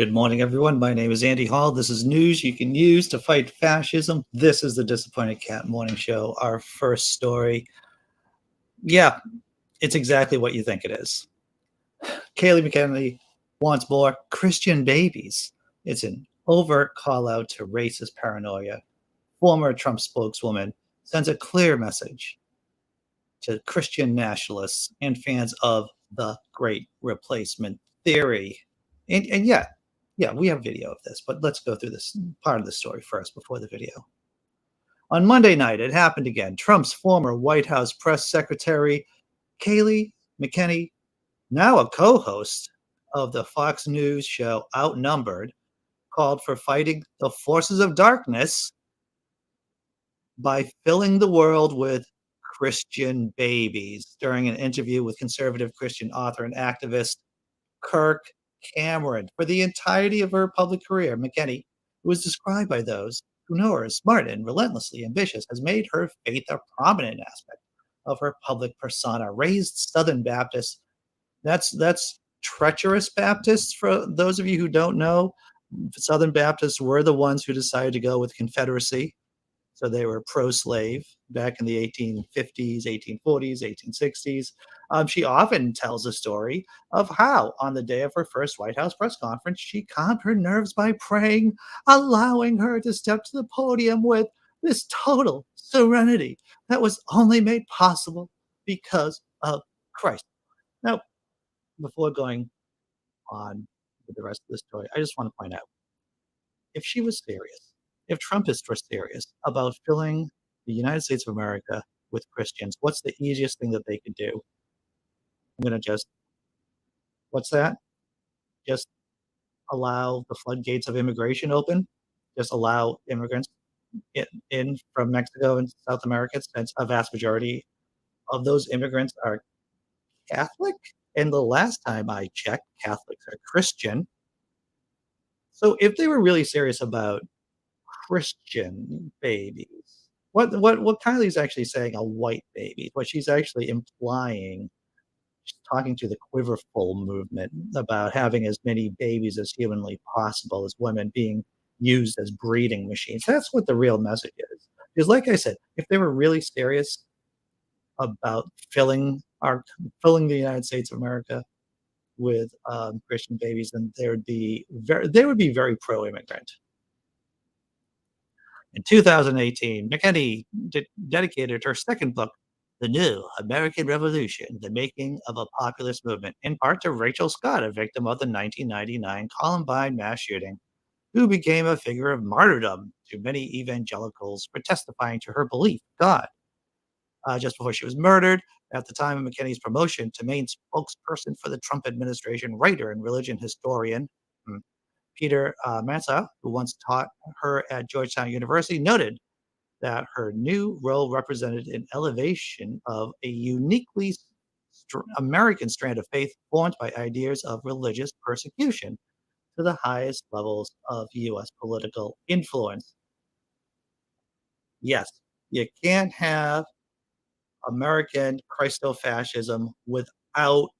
Good morning, everyone. My name is Andy Hall. This is news you can use to fight fascism. This is the Disappointed Cat Morning Show. Our first story. Yeah, it's exactly what you think it is. Kayleigh McEnany wants more Christian babies. It's an overt call out to racist paranoia. Former Trump spokeswoman sends a clear message to Christian nationalists and fans of the Great Replacement theory. And yeah, we have video of this, but let's go through this part of the story first before the video. On Monday night, it happened again. Trump's former White House press secretary, Kayleigh McEnany, now a co-host of the Fox News show Outnumbered, called for fighting the forces of darkness by filling the world with Christian babies during an interview with conservative Christian author and activist Kirk Cameron. For the entirety of her public career, McEnany, who was described by those who know her as smart and relentlessly ambitious, has made her faith a prominent aspect of her public persona. Raised Southern Baptist, that's treacherous Baptists. For those of you who don't know, Southern Baptists were the ones who decided to go with Confederacy. So they were pro-slave back in the 1850s, 1840s, 1860s. She often tells a story of how, on the day of her first White House press conference, she calmed her nerves by praying, allowing her to step to the podium with this total serenity that was only made possible because of Christ. Now, before going on with the rest of the story, I just want to point out, if she was serious, if Trumpists were serious about filling the United States of America with Christians, what's the easiest thing that they could do? I'm going to just, what's that? Just allow the floodgates of immigration open, just allow immigrants in from Mexico and South America, since a vast majority of those immigrants are Catholic. And the last time I checked, Catholics are Christian. So if they were really serious about Christian babies, what Kylie's actually saying, a white baby, what she's actually implying, she's talking to the Quiverful movement about having as many babies as humanly possible, as women being used as breeding machines. That's what the real message is. Because like I said, if they were really serious about filling the United States of America with Christian babies, then they would be very pro-immigrant. In 2018, McEnany dedicated her second book, The New American Revolution, The Making of a Populist Movement, in part to Rachel Scott, a victim of the 1999 Columbine mass shooting, who became a figure of martyrdom to many evangelicals for testifying to her belief in God. Just before she was murdered, at the time of McEnany's promotion to main spokesperson for the Trump administration, writer and religion historian Peter Mansa, who once taught her at Georgetown University, noted that her new role represented an elevation of a uniquely American strand of faith formed by ideas of religious persecution to the highest levels of U.S. political influence. Yes, you can't have American Christo-fascism without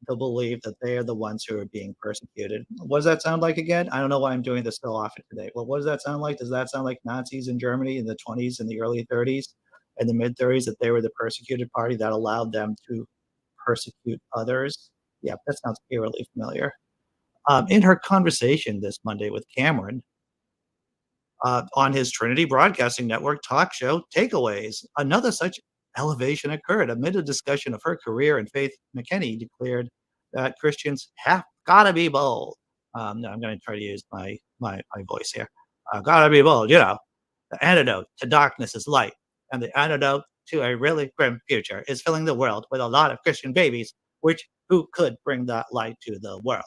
the belief that they are the ones who are being persecuted. What does that sound like again? I don't know why I'm doing this so often today. Well, what does that sound like? Does that sound like Nazis in Germany in the 20s and the early 30s and the mid 30s, that they were the persecuted party that allowed them to persecute others? Yeah, that sounds eerily familiar. In her conversation this Monday with Cameron on his Trinity Broadcasting Network talk show, Takeaways, another such elevation occurred. Amid a discussion of her career and faith, McEnany declared that Christians have got to be bold. No, I'm going to try to use my voice here. Got to be bold. You know, the antidote to darkness is light, and the antidote to a really grim future is filling the world with a lot of Christian babies, who could bring that light to the world.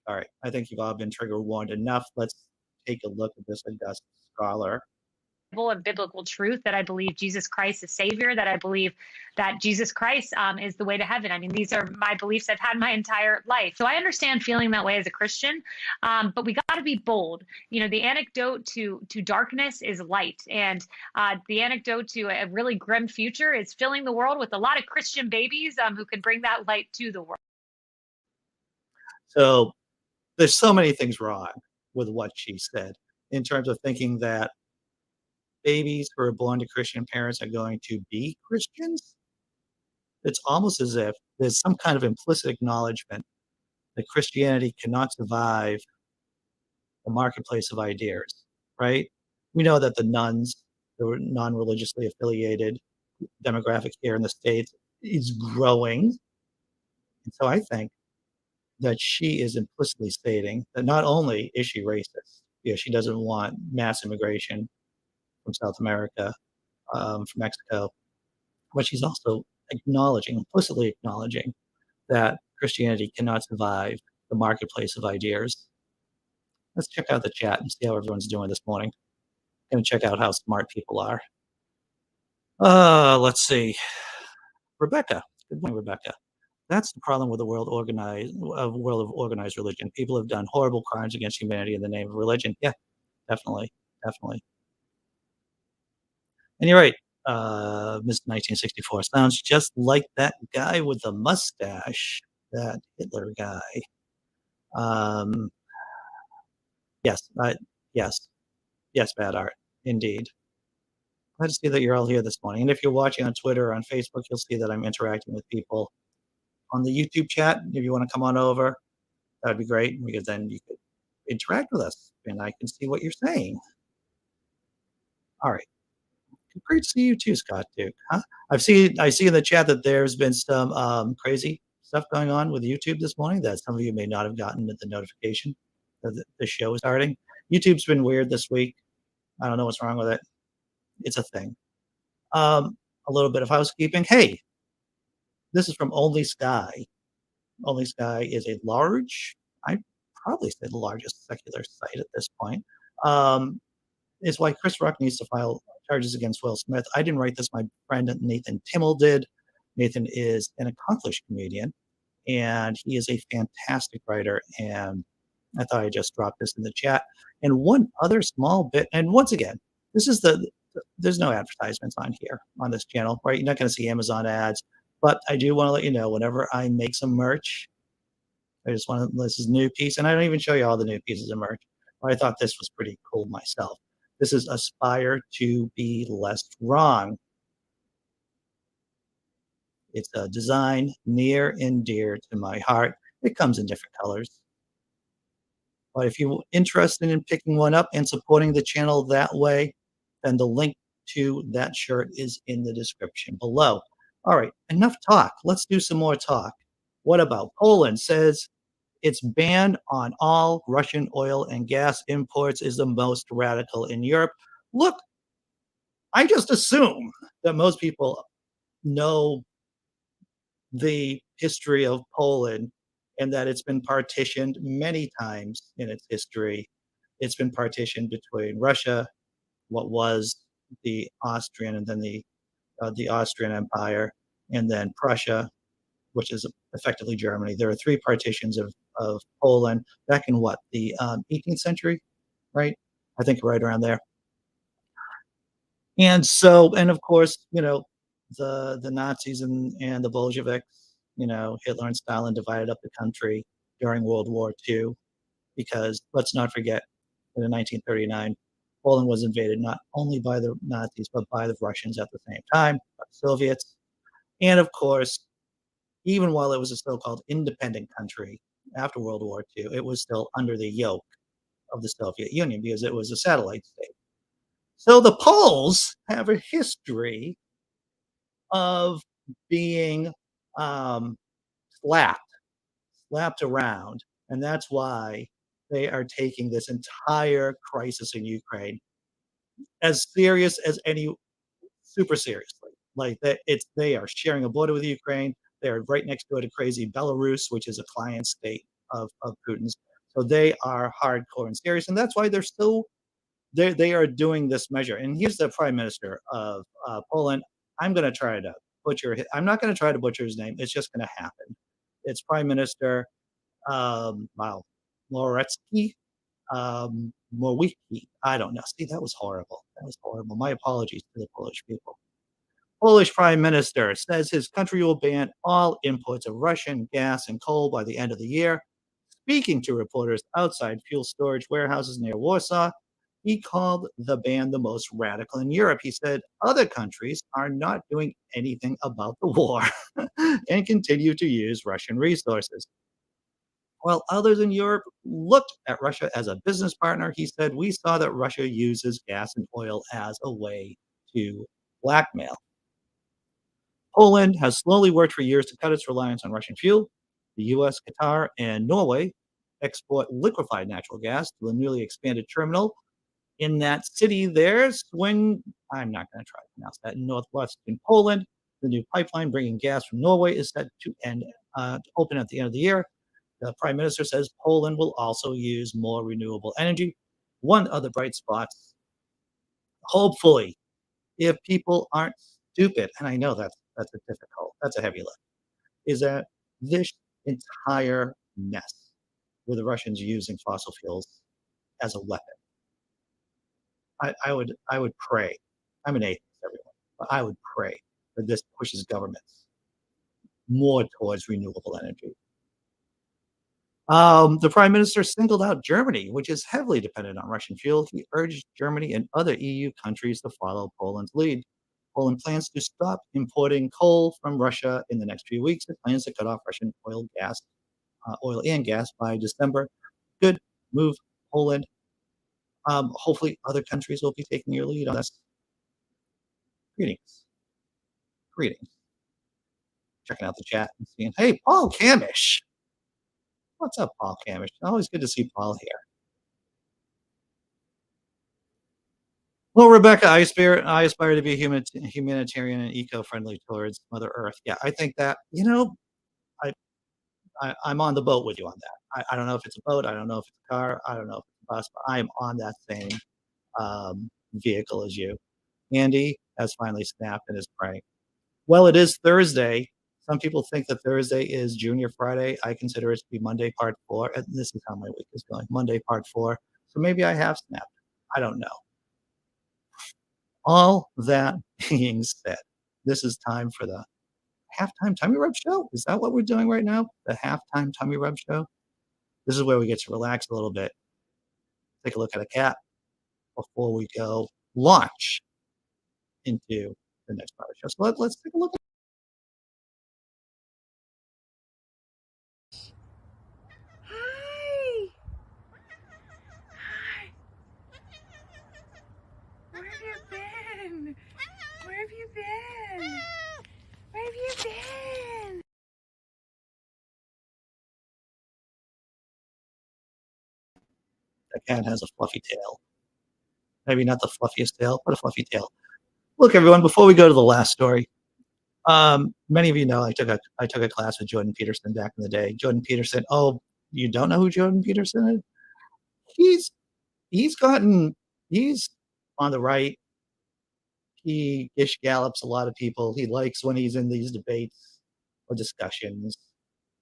All right, I think you've all been trigger warned enough. Let's take a look at this august scholar. Of biblical truth, that I believe Jesus Christ is Savior, that I believe that Jesus Christ is the way to heaven. I mean, these are my beliefs I've had my entire life. So I understand feeling that way as a Christian, but we got to be bold. You know, the antidote to darkness is light, and the antidote to a really grim future is filling the world with a lot of Christian babies who can bring that light to the world. So there's so many things wrong with what she said in terms of thinking that babies who are born to Christian parents are going to be Christians. It's almost as if there's some kind of implicit acknowledgement that Christianity cannot survive the marketplace of ideas, right? We know that the nuns, the non-religiously affiliated demographic here in the States, is growing. And so I think that she is implicitly stating that not only is she racist, she doesn't want mass immigration from South America, from Mexico, but she's also implicitly acknowledging that Christianity cannot survive the marketplace of ideas. Let's check out the chat and see how everyone's doing this morning. Gonna check out how smart people are. Let's see. Rebecca. Good morning, Rebecca. That's the problem with the world of organized religion. People have done horrible crimes against humanity in the name of religion. Yeah, definitely, definitely. And you're right, Miss 1964 sounds just like that guy with the mustache, that Hitler guy. Yes, yes, yes, bad art, indeed. Glad to see that you're all here this morning. And if you're watching on Twitter or on Facebook, you'll see that I'm interacting with people on the YouTube chat. If you want to come on over, that'd be great because then you could interact with us and I can see what you're saying. All right. Great to see you too, Scott Duke. Huh? I see in the chat that there's been some crazy stuff going on with YouTube this morning that some of you may not have gotten the notification that the show is starting. YouTube's been weird this week. I don't know what's wrong with it. It's a thing. A little bit of housekeeping. Hey, this is from Only Sky. Only Sky is a large, I'd probably say the largest secular site at this point. Is why Chris Rock needs to file charges against Will Smith. I didn't write this. My friend Nathan Timmel did. Nathan is an accomplished comedian, and he is a fantastic writer. And I thought I just dropped this in the chat. And one other small bit, and once again, this is there's no advertisements on here on this channel, right? You're not going to see Amazon ads, but I do want to let you know whenever I make some merch, this is a new piece, and I don't even show you all the new pieces of merch. But I thought this was pretty cool myself. This is Aspire to Be Less Wrong. It's a design near and dear to my heart. It comes in different colors. But if you're interested in picking one up and supporting the channel that way, then the link to that shirt is in the description below. All right, enough talk. Let's do some more talk. What about Poland says its ban on all Russian oil and gas imports is the most radical in Europe? Look, I just assume that most people know the history of Poland and that it's been partitioned many times in its history. It's been partitioned between Russia, what was the Austrian, and then the Austrian Empire, and then Prussia, which is effectively Germany. There are three partitions of Poland back in what, the 18th century, right? I think right around there. And so, and of course, the Nazis and the Bolsheviks, Hitler and Stalin divided up the country during World War II, because let's not forget that in 1939, Poland was invaded not only by the Nazis, but by the Russians at the same time, by the Soviets. And of course, even while it was a so-called independent country after World War II, it was still under the yoke of the Soviet Union because it was a satellite state. So the Poles have a history of being slapped around, and that's why they are taking this entire crisis in Ukraine as serious as any, super seriously. Like they are sharing a border with Ukraine. They're right next door to crazy Belarus, which is a client state of Putin's. So they are hardcore and serious, and that's why they are doing this measure. And here's the prime minister of Poland. I'm not going to try to butcher his name. It's just going to happen. It's Prime Minister, Morawiecki, Morawiecki. I don't know. See, that was horrible. My apologies to the Polish people. Polish Prime Minister says his country will ban all imports of Russian gas and coal by the end of the year. Speaking to reporters outside fuel storage warehouses near Warsaw, he called the ban the most radical in Europe. He said other countries are not doing anything about the war and continue to use Russian resources. While others in Europe looked at Russia as a business partner, he said, we saw that Russia uses gas and oil as a way to blackmail. Poland has slowly worked for years to cut its reliance on Russian fuel. The US, Qatar, and Norway export liquefied natural gas to a newly expanded terminal in that city there, I'm not going to try to pronounce that, in northwestern Poland. The new pipeline bringing gas from Norway is set to open at the end of the year. The prime minister says Poland will also use more renewable energy. One of the bright spots, hopefully, if people aren't stupid, and I know that's a heavy lift, is that this entire mess with the Russians using fossil fuels as a weapon. I would pray. I'm an atheist, everyone, but I would pray that this pushes governments more towards renewable energy. The prime minister singled out Germany, which is heavily dependent on Russian fuel. He urged Germany and other EU countries to follow Poland's lead. Poland plans to stop importing coal from Russia in the next few weeks. It plans to cut off Russian oil and gas by December. Good move, Poland. Hopefully other countries will be taking your lead on this. Greetings. Checking out the chat and seeing, hey, Paul Camish. What's up, Paul Camish? Always good to see Paul here. Well, Rebecca, I aspire to be a humanitarian and eco-friendly towards Mother Earth. Yeah, I think that, I'm on the boat with you on that. I don't know if it's a boat. I don't know if it's a car. I don't know if it's a bus, but I am on that same vehicle as you. Andy has finally snapped and is praying. Well, it is Thursday. Some people think that Thursday is Junior Friday. I consider it to be Monday part 4. And this is how my week is going. Monday part 4. So maybe I have snapped. I don't know. All that being said, this is time for the halftime tummy rub show. Is that what we're doing right now? The halftime tummy rub show? This is where we get to relax a little bit. Take a look at a cat before we go launch into the next part of the show. So let's take a look at Hi. Hi. Where have you been? Where have you been? Where have you been? the cat has a fluffy tail. Maybe not the fluffiest tail, but a fluffy tail. Look, everyone, before we go to the last story, many of you know I took a class with Jordan Peterson back in the day. Jordan Peterson. Oh, you don't know who Jordan Peterson is? He's on the right. He gish gallops a lot of people. He likes when he's in these debates or discussions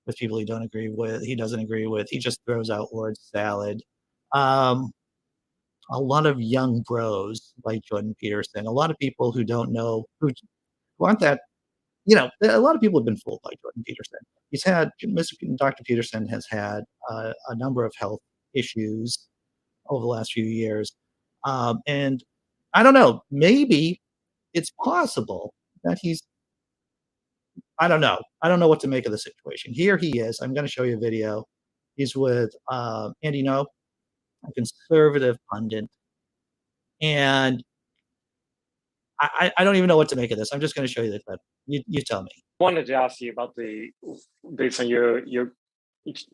with people he doesn't agree with. He just throws out word salad. A lot of young bros like Jordan Peterson. A lot of people who don't know who aren't that. A lot of people have been fooled by Jordan Peterson. Dr. Peterson has had a number of health issues over the last few years. And I don't know, maybe it's possible that I don't know. I don't know what to make of the situation. Here he is. I'm going to show you a video. He's with Andy No, a conservative pundit. And I don't even know what to make of this. I'm just going to show you the clip. You tell me. I wanted to ask you about based on your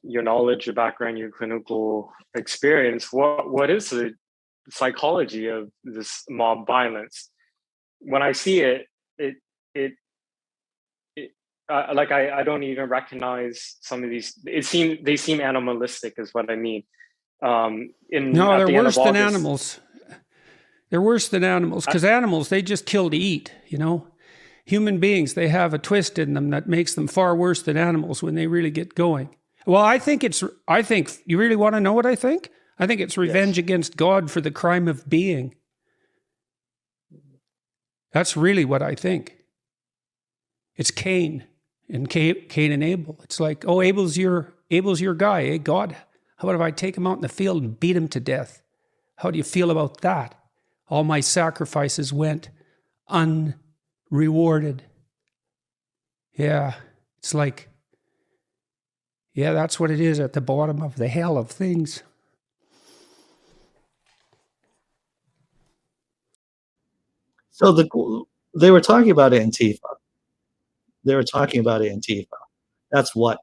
knowledge, your background, your clinical experience, what is the psychology of this mob violence? When I see it I don't even recognize some of these. They seem animalistic, is what I mean. No, they're worse than animals. They're worse than animals because animals, they just kill to eat, Human beings, they have a twist in them that makes them far worse than animals when they really get going. Well, I think you really want to know what I think? I think it's revenge against God for the crime of being. That's really what I think. It's Cain and Abel. It's like, oh, Abel's your Abel's your guy, eh, God? How about if I take him out in the field and beat him to death? How do you feel about that? All my sacrifices went unrewarded. Yeah, it's like, yeah, that's what it is at the bottom of the hell of things. So they were talking about Antifa. That's what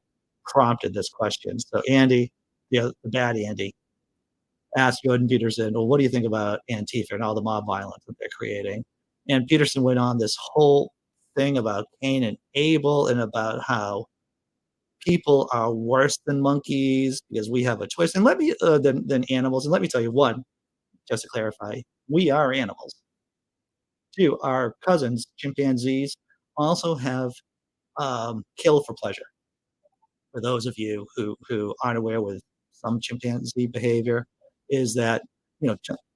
prompted this question. So Andy, the bad Andy, asked Jordan Peterson, well, what do you think about Antifa and all the mob violence that they're creating? And Peterson went on this whole thing about Cain and Abel and about how people are worse than monkeys because we have a choice and than animals. And let me tell you, one, just to clarify, we are animals. Two, our cousins, chimpanzees, also have kill for pleasure. For those of you who aren't aware with some chimpanzee behavior, is that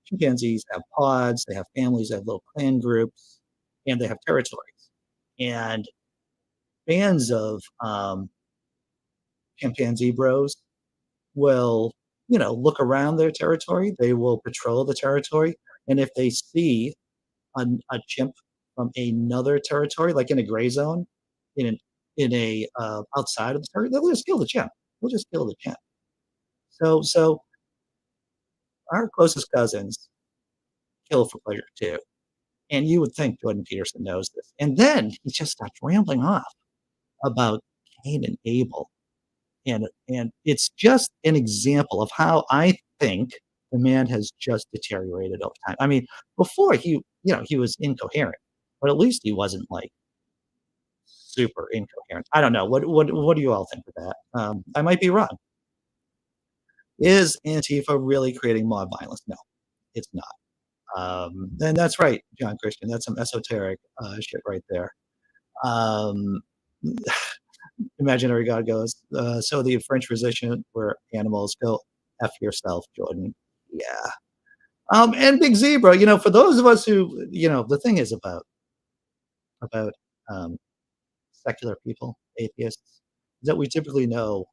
chimpanzees have pods, they have families, they have little clan groups, and they have territories. And bands of chimpanzee bros will, look around their territory. They will patrol the territory, and if they see a chimp from another territory, like in a gray zone, in a outside of the territory, they'll just kill the chimp. So our closest cousins kill for pleasure too. And you would think Jordan Peterson knows this. And then he just starts rambling off about Cain and Abel. And it's just an example of how I think the man has just deteriorated over time. I mean, before he was incoherent, but at least he wasn't like super incoherent. I don't know. What do you all think of that? I might be wrong. Is Antifa really creating mob violence? No, it's not. And that's right, John Christian. That's some esoteric shit right there. Imaginary God goes, so the French physician were animals. Go F yourself, Jordan. Yeah. And Big Zebra, for those of us who, the thing is about secular people, atheists, is that we typically know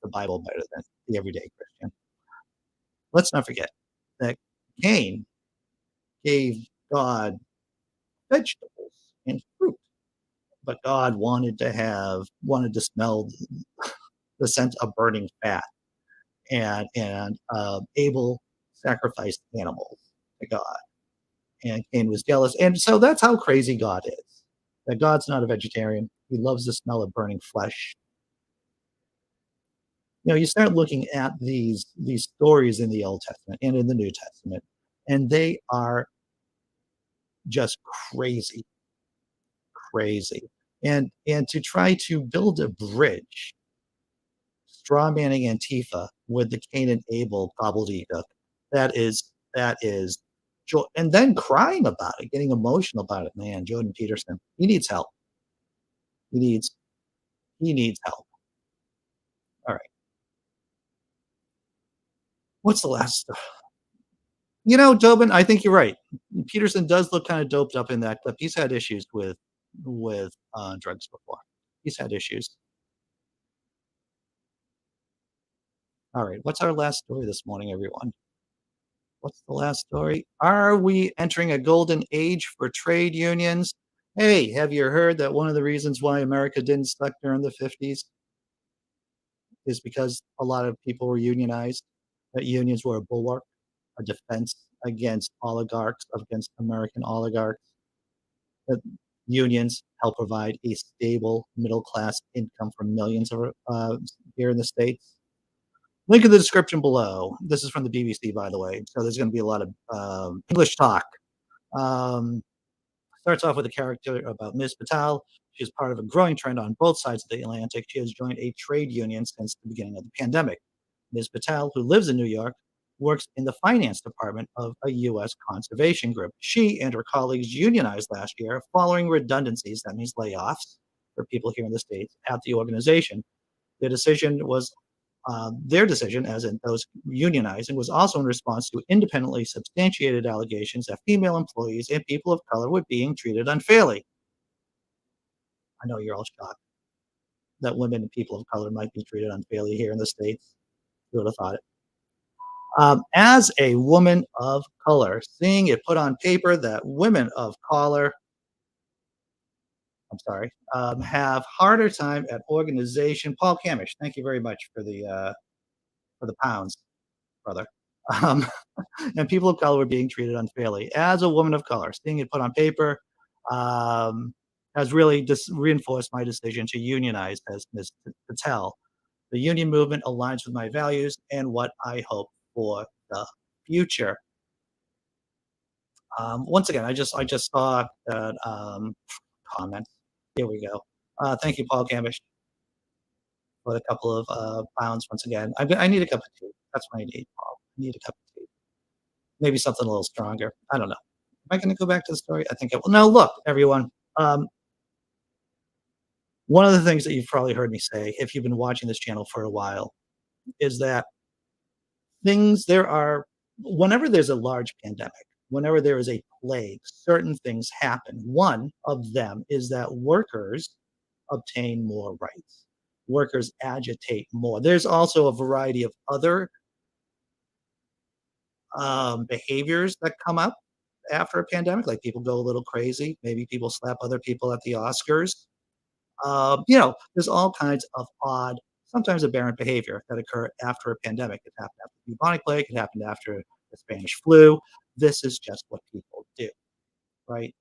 the Bible better than the everyday Christian. Let's not forget that Cain gave God vegetables and fruit, but God wanted to smell the scent of burning fat, and Abel sacrificed animals to God, and Cain was jealous, and so that's how crazy God is. That God's not a vegetarian; He loves the smell of burning flesh. You start looking at these stories in the Old Testament and in the New Testament, and they are just crazy. And to try to build a bridge, straw manning Antifa with the Cain and Abel gobbledygook, that is, and then crying about it, getting emotional about it. Man, Jordan Peterson, he needs help. He needs help. All right. What's the last stuff? Tobin, I think you're right. Peterson does look kind of doped up in that clip. He's had issues with drugs before. He's had issues. All right. What's our last story this morning, everyone? What's the last story? Are we entering a golden age for trade unions? Hey, have you heard that one of the reasons why America didn't suck during the 50s is because a lot of people were unionized, that unions were a bulwark, a defense against oligarchs, against American oligarchs, that unions help provide a stable middle-class income for millions of here in the States. Link in the description below. This is from the BBC, by the way, so there's going to be a lot of English talk. Starts off with a character about Ms. Patel. She is part of a growing trend on both sides of the Atlantic. She has joined a trade union since the beginning of the pandemic. Ms. Patel, who lives in New York, works in the finance department of a U.S. conservation group. She and her colleagues unionized last year following redundancies, that means layoffs, for people here in the States at the organization. Their decision, as in those unionizing, was also in response to independently substantiated allegations that female employees and people of color were being treated unfairly. I know you're all shocked. that women and people of color might be treated unfairly here in the States. Who would have thought it? As a woman of color, seeing it put on paper that women of color, have harder time at organization. Paul Camish, thank you very much for the pounds, brother. And people of color were being treated unfairly. As a woman of color, seeing it put on paper has really reinforced my decision to unionize, as Ms. Patel. The union movement aligns with my values and what I hope for the future. Once again, I just saw that comment. Here we go. Thank you, Paul Camish, for the couple of pounds once again. I need a cup of tea. That's what I need, Paul. I need a cup of tea. Maybe something a little stronger. I don't know. Am I going to go back to the story? I think I will. No, look, everyone. One of the things that you've probably heard me say, if you've been watching this channel for a while, is that whenever there's a large pandemic, whenever there is a plague, certain things happen. One of them is that workers obtain more rights. Workers agitate more. There's also a variety of other behaviors that come up after a pandemic, like people go a little crazy. Maybe people slap other people at the Oscars. There's all kinds of odd, sometimes aberrant behavior that occur after a pandemic. It happened after the bubonic plague. It happened after the Spanish flu. This is just what people do, right?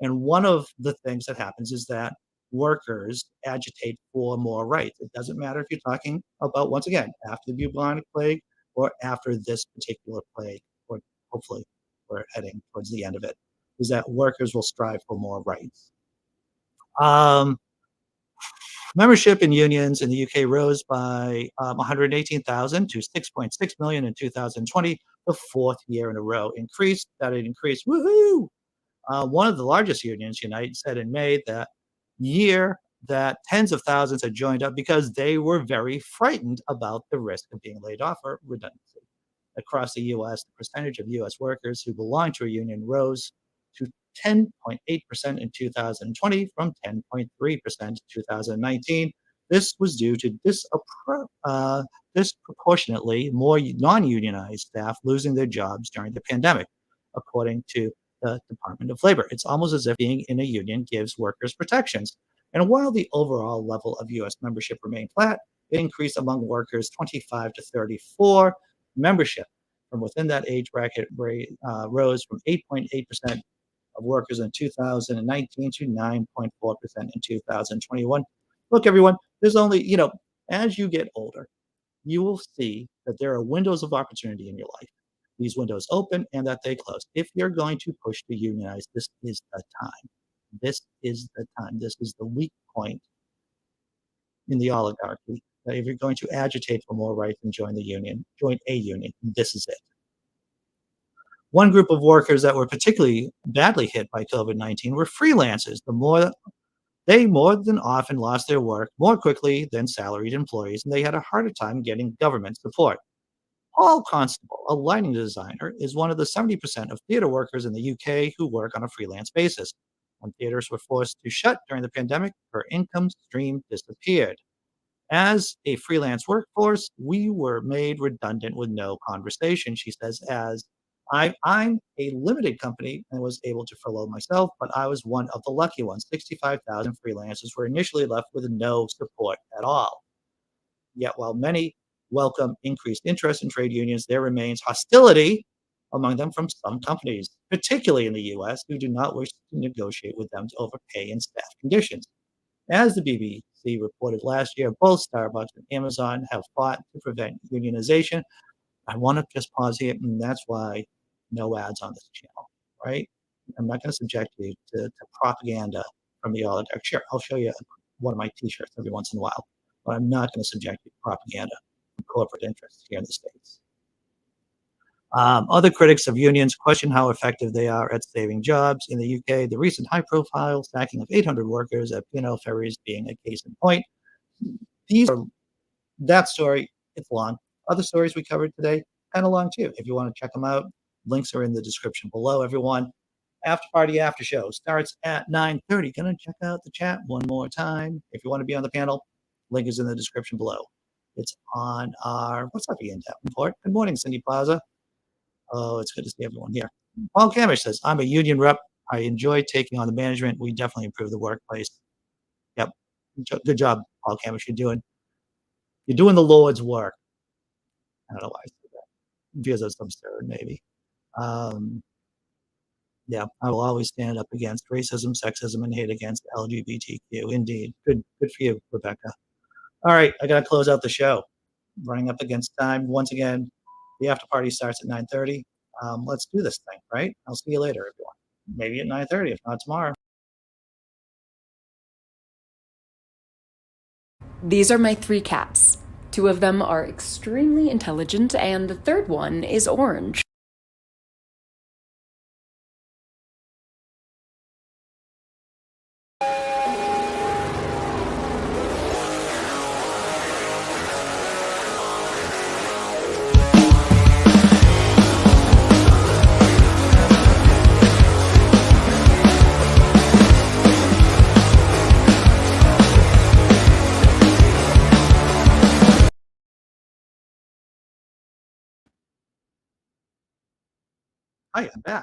And one of the things that happens is that workers agitate for more rights. It doesn't matter if you're talking about, once again, after the bubonic plague or after this particular plague, or hopefully we're heading towards the end of it, is that workers will strive for more rights. Membership in unions in the UK rose by 118,000 to 6.6 million in 2020, the fourth year in a row. That it increased, woohoo! One of the largest unions, Unite, said in May that tens of thousands had joined up because they were very frightened about the risk of being laid off or redundancy. Across the U.S., the percentage of U.S. workers who belong to a union rose to 10.8% in 2020 from 10.3% in 2019. This was due to disproportionately more non-unionized staff losing their jobs during the pandemic, according to the Department of Labor. It's almost as if being in a union gives workers protections. And while the overall level of U.S. membership remained flat, it increased among workers 25 to 34. Membership from within that age bracket rose from 8.8% of workers in 2019 to 9.4% in 2021. Look, everyone, there's only, as you get older, you will see that there are windows of opportunity in your life. These windows open and that they close. If you're going to push to unionize, this is the time. This is the time. This is the weak point in the oligarchy. That if you're going to agitate for more rights and join a union, this is it. One group of workers that were particularly badly hit by COVID-19 were freelancers. They more than often lost their work more quickly than salaried employees, and they had a harder time getting government support. Paul Constable, a lighting designer, is one of the 70% of theater workers in the UK who work on a freelance basis. When theaters were forced to shut during the pandemic, her income stream disappeared. As a freelance workforce, we were made redundant with no conversation, she says, as I'm a limited company and was able to furlough myself, but I was one of the lucky ones. 65,000 freelancers were initially left with no support at all. Yet while many welcome increased interest in trade unions, there remains hostility among them from some companies, particularly in the US, who do not wish to negotiate with them to overpay and staff conditions. As the BBC reported last year, both Starbucks and Amazon have fought to prevent unionization. I want to just pause here, and that's why no ads on this channel, right? I'm not going to subject you to propaganda from the oligarch. Sure, I'll show you one of my t-shirts every once in a while, but I'm not going to subject you to propaganda from corporate interests here in the States. Other critics of unions question how effective they are at saving jobs. In the UK, the recent high-profile sacking of 800 workers at P&O Ferries being a case in point. That story, it's long. Other stories we covered today, kind of long too. If you want to check them out, links are in the description below, everyone. After party, after show starts at 9:30. Gonna check out the chat one more time. If you want to be on the panel, Link is in the description below. It's on our What's Up Again report. Good morning, Cindy Plaza. Oh, it's good to see everyone here. Paul Camish says, I'm a union rep. I enjoy taking on the management. We definitely improve the workplace. Yep. Good job, Paul Camish. You're doing the Lord's work. I don't know why I said that. Because it's absurd, maybe. Yeah, I will always stand up against racism, sexism, and hate against LGBTQ. Indeed. Good for you, Rebecca. All right, I got to close out the show. Running up against time. Once again, the after party starts at 9:30. Let's do this thing, right? I'll see you later, everyone. Maybe at 9:30, if not tomorrow. These are my 3 cats. 2 of them are extremely intelligent, and the third one is orange. Hi, I'm back.